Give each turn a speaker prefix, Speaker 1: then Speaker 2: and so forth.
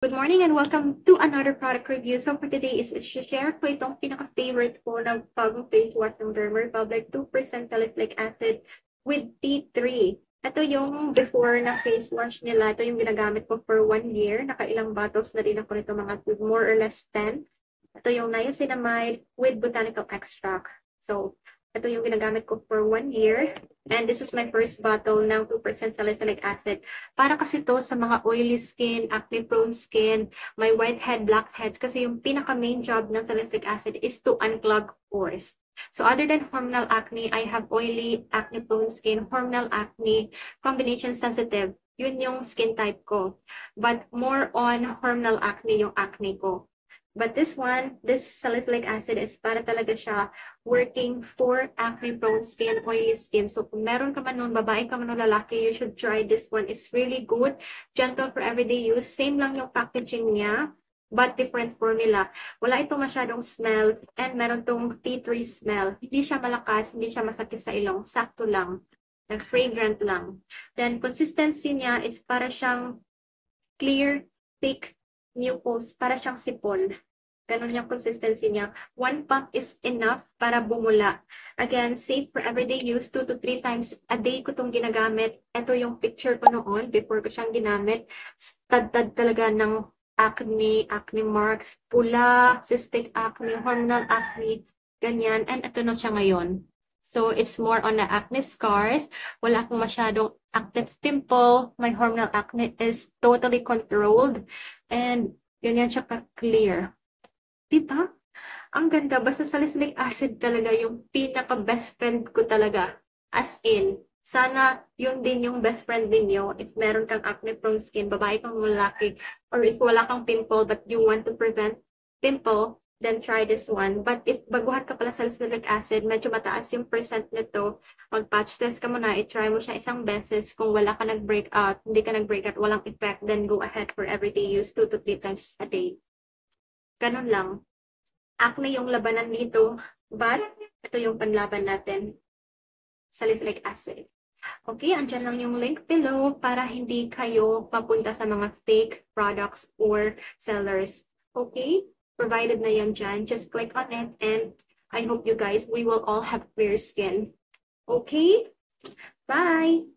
Speaker 1: Good morning and welcome to another product review. So for today is share ko itong pinaka-favorite ko ng bagong face wash ng Derma Republic 2% salicylic acid with tea tree. Ito yung before na face wash nila. Ito yung ginagamit ko for 1 year. Nakailang bottles na din ako nito, mga more or less 10. Ito yung niacinamide with botanical extract. So ito yung ginagamit ko for 1 year. And this is my first bottle ng 2% salicylic acid. Para kasi to sa mga oily skin, acne-prone skin, may whitehead, blackheads. Kasi yung pinaka-main job ng salicylic acid is to unclog pores. So other than hormonal acne, I have oily, acne-prone skin, hormonal acne, combination sensitive. Yun yung skin type ko. But more on hormonal acne yung acne ko. But this one, this salicylic acid is para talaga siya working for acne-prone skin, oily skin. So kung meron ka man nun, babae ka man nun, lalaki, you should try this one. It's really good, gentle for everyday use. Same lang yung packaging niya, but different formula. Wala ito masyadong smell, and meron tong tea tree smell. Hindi siya malakas, hindi siya masakit sa ilong, sakto lang. Fragrant lang. Then consistency niya is para siyang clear, thick, mucus, para siyang sipon. Ganon yung consistency niya. 1 pump is enough para bumula. Again, safe for everyday use. 2 to 3 times a day ko itong ginagamit. Ito yung picture ko noon before ko siyang ginamit. Tad-tad talaga ng acne, acne marks, pula, cystic acne, hormonal acne, ganyan. And ito na siya ngayon. So, it's more on the acne scars. Wala akong masyadong active pimple. My hormonal acne is totally controlled. And ganyan siya ka-clear. Diba? Ang ganda. Basta salicylic acid talaga yung pinaka-best friend ko talaga. As in, sana yun din yung best friend ninyo. If meron kang acne-prone skin, babae kang lalaki, or if wala kang pimple but you want to prevent pimple, then try this one. But if baguhan ka pala sa salicylic acid, medyo mataas yung percent nito, mag-patch test ka muna, i-try mo siya isang beses. Kung wala ka nag-breakout, hindi ka nag-breakout, walang effect, then go ahead for everyday use 2 to 3 times a day. Ganun lang. Acne yung labanan dito, but ito yung panlaban natin, salicylic acid. Okay, andyan lang yung link below para hindi kayo mapunta sa mga fake products or sellers. Okay? Provided na yan dyan. Just click on it and I hope you guys, we will all have clear skin. Okay? Bye!